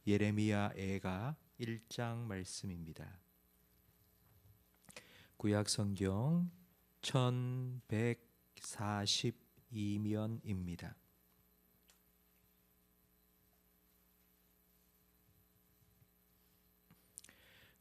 예레미야 애가 1장 말씀입니다. 구약 성경 1142면입니다.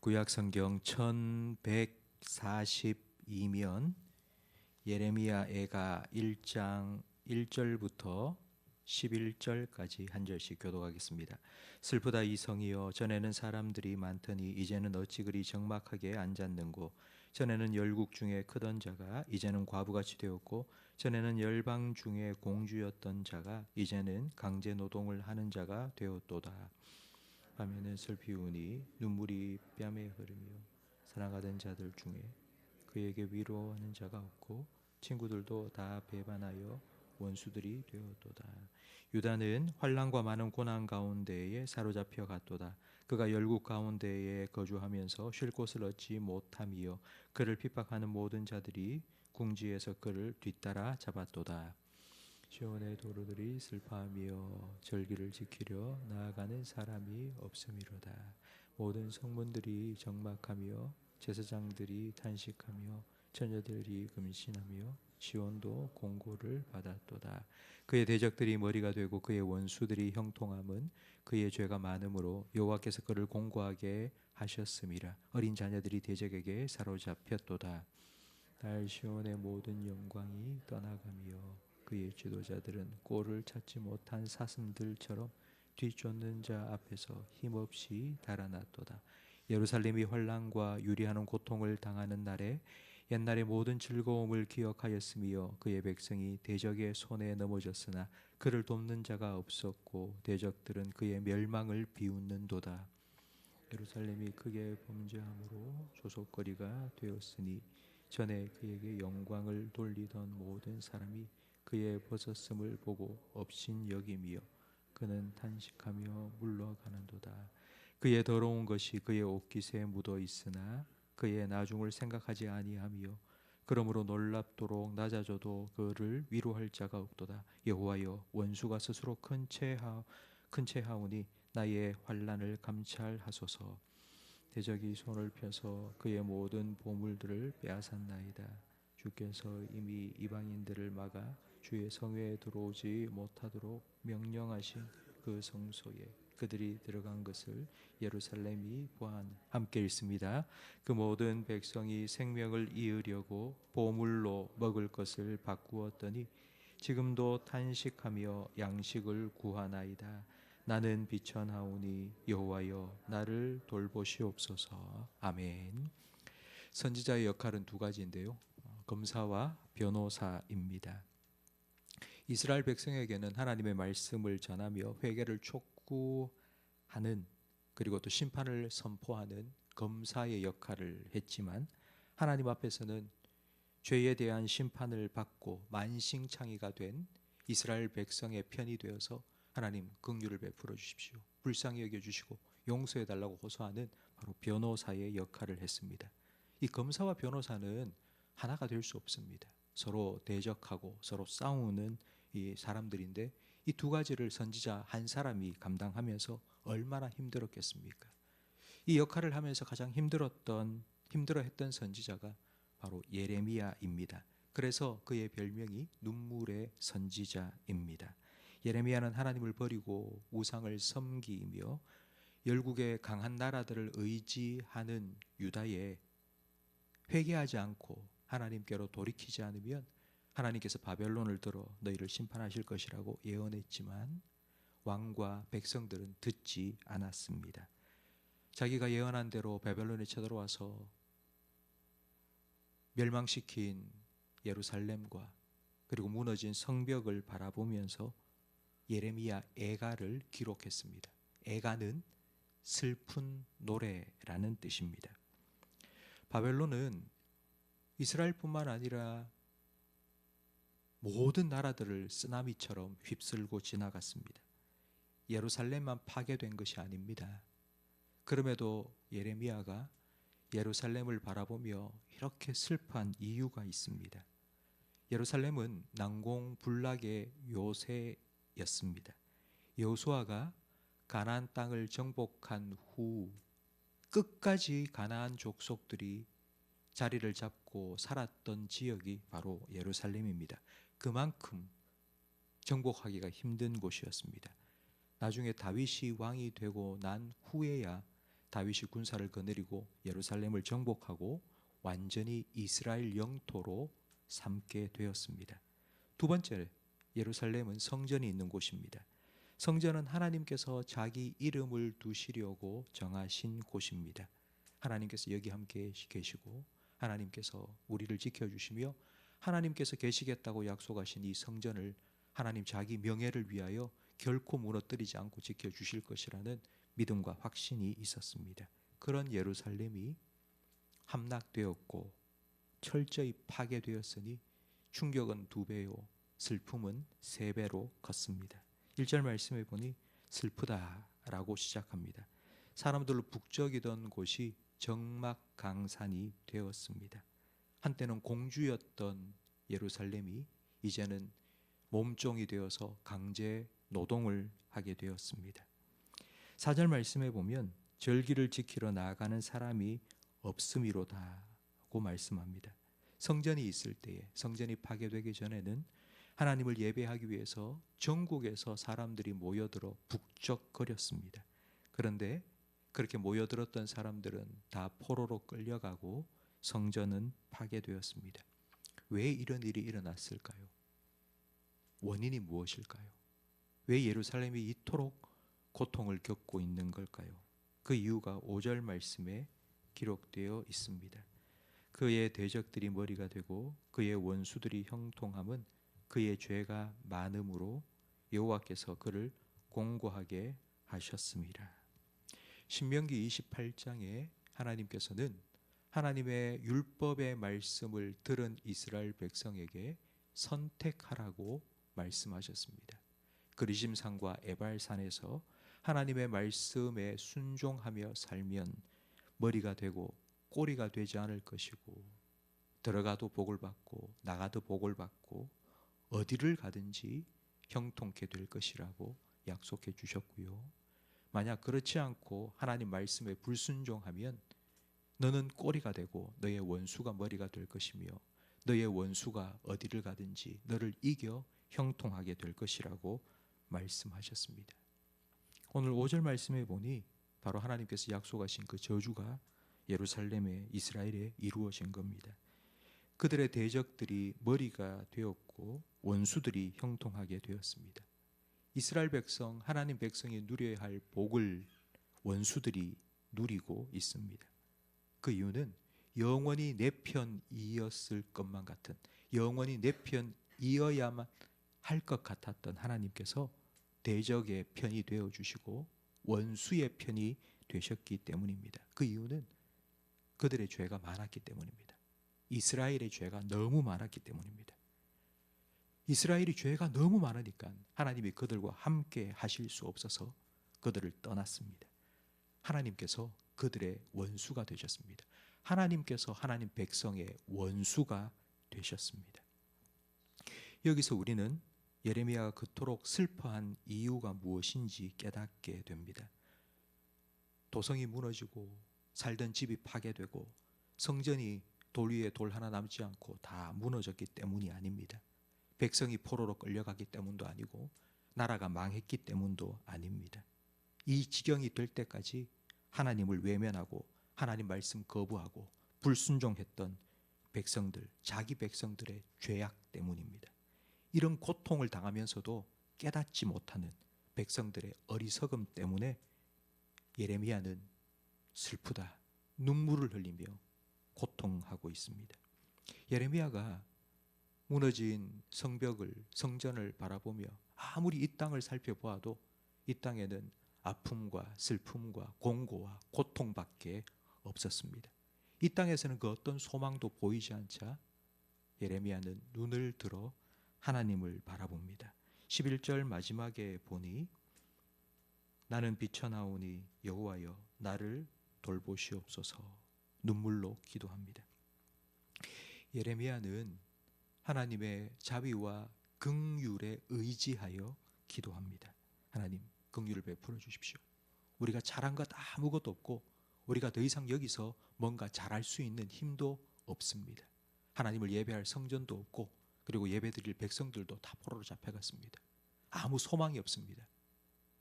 구약 성경 1142면 예레미야 애가 1장 1절부터 11절까지 한 절씩 교독하겠습니다. 슬프다 이 성이여, 전에는 사람들이 많더니 이제는 어찌 그리 적막하게 앉았는고. 전에는 열국 중에 크던 자가 이제는 과부같이 되었고, 전에는 열방 중에 공주였던 자가 이제는 강제 노동을 하는 자가 되었도다. 밤에는 슬피 우니 눈물이 뺨에 흐르며 사랑하던 자들 중에 그에게 위로하는 자가 없고, 친구들도 다 배반하여 원수들이 되었도다. 유다는 환난과 많은 고난 가운데에 사로잡혀 갔도다. 그가 열국 가운데에 거주하면서 쉴 곳을 얻지 못함이요, 그를 핍박하는 모든 자들이 궁지에서 그를 뒤따라 잡았도다. 시온의 도로들이 슬퍼하며 절기를 지키려 나아가는 사람이 없음이로다. 모든 성문들이 적막하며 제사장들이 탄식하며 처녀들이 금신하며 시온도 공고를 받았도다. 그의 대적들이 머리가 되고 그의 원수들이 형통함은 그의 죄가 많음으로 여호와께서 그를 공고하게 하셨음이라. 어린 자녀들이 대적에게 사로잡혔도다. 날 시온의 모든 영광이 떠나가며 그의 지도자들은 꼴을 찾지 못한 사슴들처럼 뒤쫓는 자 앞에서 힘없이 달아났도다. 예루살렘이 환난과 유리하는 고통을 당하는 날에 옛날의 모든 즐거움을 기억하였으며 그의 백성이 대적의 손에 넘어졌으나 그를 돕는 자가 없었고 대적들은 그의 멸망을 비웃는도다. 예루살렘이 크게 범죄함으로 조속거리가 되었으니 전에 그에게 영광을 돌리던 모든 사람이 그의 벗었음을 보고 업신여김이여 그는 탄식하며 물러가는도다. 그의 더러운 것이 그의 옷깃에 묻어 있으나 그의 나중을 생각하지 아니하며 그러므로 놀랍도록 낮아져도 그를 위로할 자가 없도다. 여호와여, 원수가 스스로 큰 체하오니 나의 환난을 감찰하소서. 대적이 손을 펴서 그의 모든 보물들을 빼앗았나이다. 주께서 이미 이방인들을 막아 주의 성회에 들어오지 못하도록 명령하신 그 성소에 그들이 들어간 것을 예루살렘이 보았네. 함께 읽습니다. 그 모든 백성이 생명을 이으려고 보물로 먹을 것을 바꾸었더니 지금도 탄식하며 양식을 구하나이다. 나는 비천하오니 여호와여 나를 돌보시옵소서. 아멘. 선지자의 역할은 두 가지인데요, 검사와 변호사입니다. 이스라엘 백성에게는 하나님의 말씀을 전하며 회개를 촉구하는, 그리고 또 심판을 선포하는 검사의 역할을 했지만, 하나님 앞에서는 죄에 대한 심판을 받고 만신창이가 된 이스라엘 백성의 편이 되어서 하나님 긍휼을 베풀어 주십시오, 불쌍히 여겨 주시고 용서해 달라고 호소하는 바로 변호사의 역할을 했습니다. 이 검사와 변호사는 하나가 될 수 없습니다. 서로 대적하고 서로 싸우는 이 사람들인데, 이 두 가지를 선지자 한 사람이 감당하면서 얼마나 힘들었겠습니까? 이 역할을 하면서 가장 힘들어했던 선지자가 바로 예레미야입니다. 그래서 그의 별명이 눈물의 선지자입니다. 예레미야는 하나님을 버리고 우상을 섬기며 열국의 강한 나라들을 의지하는 유다에 회개하지 않고 하나님께로 돌이키지 않으면 하나님께서 바벨론을 들어 너희를 심판하실 것이라고 예언했지만 왕과 백성들은 듣지 않았습니다. 자기가 예언한 대로 바벨론에 쳐들어와서 멸망시킨 예루살렘과 그리고 무너진 성벽을 바라보면서 예레미야 애가를 기록했습니다. 애가는 슬픈 노래라는 뜻입니다. 바벨론은 이스라엘뿐만 아니라 모든 나라들을 쓰나미처럼 휩쓸고 지나갔습니다. 예루살렘만 파괴된 것이 아닙니다. 그럼에도 예레미야가 예루살렘을 바라보며 이렇게 슬퍼한 이유가 있습니다. 예루살렘은 난공불락의 요새였습니다. 여호수아가 가나안 땅을 정복한 후 끝까지 가나안 족속들이 자리를 잡고 살았던 지역이 바로 예루살렘입니다. 그만큼 정복하기가 힘든 곳이었습니다. 나중에 다윗이 왕이 되고 난 후에야 다윗이 군사를 거느리고 예루살렘을 정복하고 완전히 이스라엘 영토로 삼게 되었습니다. 두 번째, 예루살렘은 성전이 있는 곳입니다. 성전은 하나님께서 자기 이름을 두시려고 정하신 곳입니다. 하나님께서 여기 함께 계시고 하나님께서 우리를 지켜주시며 하나님께서 계시겠다고 약속하신 이 성전을 하나님 자기 명예를 위하여 결코 무너뜨리지 않고 지켜주실 것이라는 믿음과 확신이 있었습니다. 그런 예루살렘이 함락되었고 철저히 파괴되었으니 충격은 2배요 슬픔은 3배로 컸습니다. 1절 말씀해 보니 슬프다라고 시작합니다. 사람들로 북적이던 곳이 적막강산이 되었습니다. 한때는 공주였던 예루살렘이 이제는 몸종이 되어서 강제 노동을 하게 되었습니다. 4절 말씀해 보면 절기를 지키러 나아가는 사람이 없음이로다고 말씀합니다. 성전이 있을 때에, 성전이 파괴되기 전에는 하나님을 예배하기 위해서 전국에서 사람들이 모여들어 북적거렸습니다. 그런데 그렇게 모여들었던 사람들은 다 포로로 끌려가고 성전은 파괴되었습니다. 왜 이런 일이 일어났을까요? 원인이 무엇일까요? 왜 예루살렘이 이토록 고통을 겪고 있는 걸까요? 그 이유가 5절 말씀에 기록되어 있습니다. 그의 대적들이 머리가 되고 그의 원수들이 형통함은 그의 죄가 많음으로 여호와께서 그를 공고하게 하셨습니다. 신명기 28장에 하나님께서는 하나님의 율법의 말씀을 들은 이스라엘 백성에게 선택하라고 말씀하셨습니다. 그리심산과 에발산에서 하나님의 말씀에 순종하며 살면 머리가 되고 꼬리가 되지 않을 것이고 들어가도 복을 받고 나가도 복을 받고 어디를 가든지 형통케 될 것이라고 약속해 주셨고요. 만약 그렇지 않고 하나님 말씀에 불순종하면 너는 꼬리가 되고 너의 원수가 머리가 될 것이며 너의 원수가 어디를 가든지 너를 이겨 형통하게 될 것이라고 말씀하셨습니다. 오늘 5절 말씀해 보니 바로 하나님께서 약속하신 그 저주가 예루살렘에 이스라엘에 이루어진 겁니다. 그들의 대적들이 머리가 되었고 원수들이 형통하게 되었습니다. 이스라엘 백성, 하나님 백성이 누려야 할 복을 원수들이 누리고 있습니다. 그 이유는 영원히 내 편이었을 것만 같은, 영원히 내 편이어야만 할 것 같았던 하나님께서 대적의 편이 되어주시고 원수의 편이 되셨기 때문입니다. 그 이유는 그들의 죄가 많았기 때문입니다. 이스라엘의 죄가 너무 많았기 때문입니다. 이스라엘이 죄가 너무 많으니까 하나님이 그들과 함께 하실 수 없어서 그들을 떠났습니다. 하나님께서 그들의 원수가 되셨습니다. 하나님께서 하나님 백성의 원수가 되셨습니다. 여기서 우리는 예레미야가 그토록 슬퍼한 이유가 무엇인지 깨닫게 됩니다. 도성이 무너지고 살던 집이 파괴되고 성전이 돌 위에 돌 하나 남지 않고 다 무너졌기 때문이 아닙니다. 백성이 포로로 끌려가기 때문도 아니고 나라가 망했기 때문도 아닙니다. 이 지경이 될 때까지 하나님을 외면하고 하나님 말씀 거부하고 불순종했던 백성들, 자기 백성들의 죄악 때문입니다. 이런 고통을 당하면서도 깨닫지 못하는 백성들의 어리석음 때문에 예레미야는 슬프다, 눈물을 흘리며 고통하고 있습니다. 예레미야가 무너진 성벽을, 성전을 바라보며 아무리 이 땅을 살펴보아도 이 땅에는 아픔과 슬픔과 공고와 고통밖에 없었습니다. 이 땅에서는 그 어떤 소망도 보이지 않자 예레미야는 눈을 들어 하나님을 바라봅니다. 11절 마지막에 보니 나는 비쳐나오니 여호와여 나를 돌보시옵소서 눈물로 기도합니다. 예레미야는 하나님의 자비와 긍휼에 의지하여 기도합니다. 하나님, 긍휼을 베풀어 주십시오. 우리가 잘한 것 아무것도 없고 우리가 더 이상 여기서 뭔가 잘할 수 있는 힘도 없습니다. 하나님을 예배할 성전도 없고 그리고 예배드릴 백성들도 다 포로로 잡혀갔습니다. 아무 소망이 없습니다.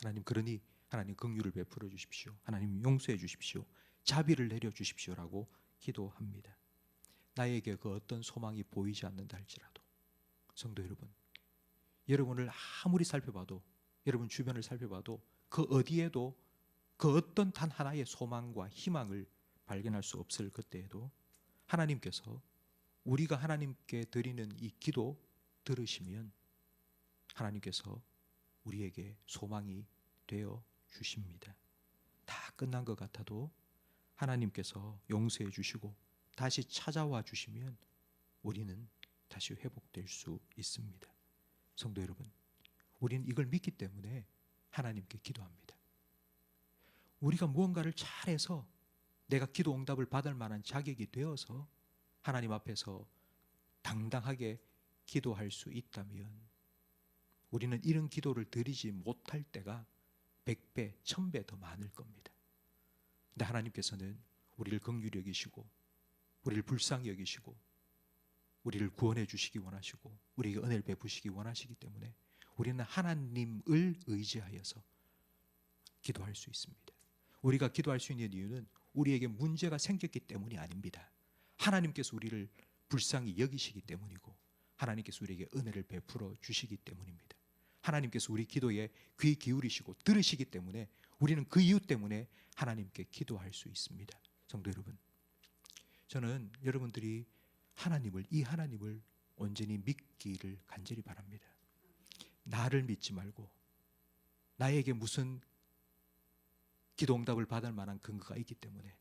하나님, 그러니 하나님 긍휼을 베풀어 주십시오. 하나님 용서해 주십시오. 자비를 내려 주십시오라고 기도합니다. 나에게 그 어떤 소망이 보이지 않는다 할지라도 성도 여러분, 여러분을 아무리 살펴봐도, 여러분 주변을 살펴봐도 그 어디에도 그 어떤 단 하나의 소망과 희망을 발견할 수 없을 그때에도 하나님께서 우리가 하나님께 드리는 이 기도 들으시면 하나님께서 우리에게 소망이 되어 주십니다. 다 끝난 것 같아도 하나님께서 용서해 주시고 다시 찾아와 주시면 우리는 다시 회복될 수 있습니다. 성도 여러분, 우리는 이걸 믿기 때문에 하나님께 기도합니다. 우리가 무언가를 잘해서 내가 기도 응답을 받을 만한 자격이 되어서 하나님 앞에서 당당하게 기도할 수 있다면 우리는 이런 기도를 드리지 못할 때가 100배, 1000배 더 많을 겁니다. 근데 하나님께서는 우리를 긍휼히 여기시고 우리를 불쌍히 여기시고 우리를 구원해 주시기 원하시고 우리에게 은혜를 베푸시기 원하시기 때문에 우리는 하나님을 의지하여서 기도할 수 있습니다. 우리가 기도할 수 있는 이유는 우리에게 문제가 생겼기 때문이 아닙니다. 하나님께서 우리를 불쌍히 여기시기 때문이고 하나님께서 우리에게 은혜를 베풀어 주시기 때문입니다. 하나님께서 우리 기도에 귀 기울이시고 들으시기 때문에 우리는 그 이유 때문에 하나님께 기도할 수 있습니다. 성도 여러분, 저는 여러분들이 이 하나님을 온전히 믿기를 간절히 바랍니다. 나를 믿지 말고 나에게 무슨 기도 응답을 받을 만한 근거가 있기 때문에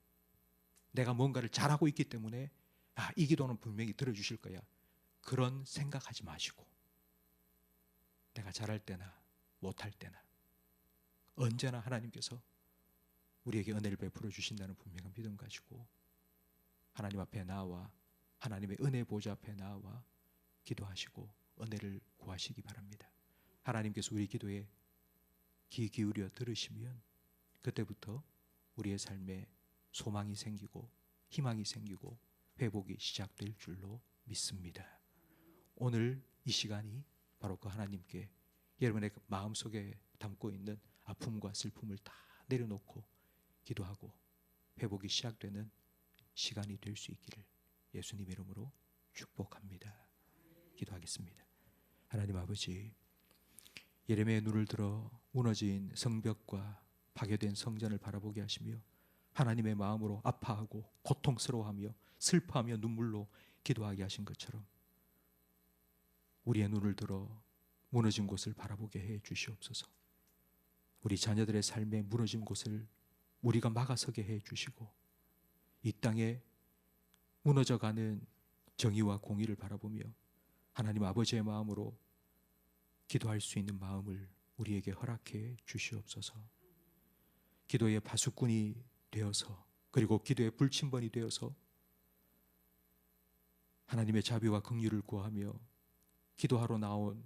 내가 뭔가를 잘하고 있기 때문에 이 기도는 분명히 들어주실 거야, 그런 생각하지 마시고 내가 잘할 때나 못할 때나 언제나 하나님께서 우리에게 은혜를 베풀어 주신다는 분명한 믿음 가지고 하나님 앞에 나와 하나님의 은혜 보좌 앞에 나와 기도하시고 은혜를 구하시기 바랍니다. 하나님께서 우리 기도에 귀 기울여 들으시면 그때부터 우리의 삶에 소망이 생기고 희망이 생기고 회복이 시작될 줄로 믿습니다. 오늘 이 시간이 바로 그 하나님께 여러분의 마음속에 담고 있는 아픔과 슬픔을 다 내려놓고 기도하고 회복이 시작되는 시간이 될 수 있기를 예수님 이름으로 축복합니다. 기도하겠습니다. 하나님 아버지, 예레미야의 눈을 들어 무너진 성벽과 파괴된 성전을 바라보게 하시며 하나님의 마음으로 아파하고 고통스러워하며 슬퍼하며 눈물로 기도하게 하신 것처럼 우리의 눈을 들어 무너진 곳을 바라보게 해 주시옵소서. 우리 자녀들의 삶에 무너진 곳을 우리가 막아서게 해 주시고 이 땅에 무너져가는 정의와 공의를 바라보며 하나님 아버지의 마음으로 기도할 수 있는 마음을 우리에게 허락해 주시옵소서. 기도의 파수꾼이 되어서 그리고 기도의 불침번이 되어서 하나님의 자비와 긍휼을 구하며 기도하러 나온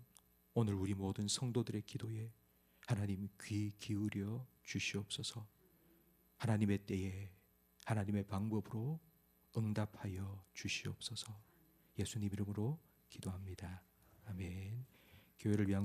오늘 우리 모든 성도들의 기도에 하나님 귀 기울여 주시옵소서. 하나님의 때에 하나님의 방법으로 응답하여 주시옵소서. 예수님 이름으로 기도합니다. 아멘. 교회를 위한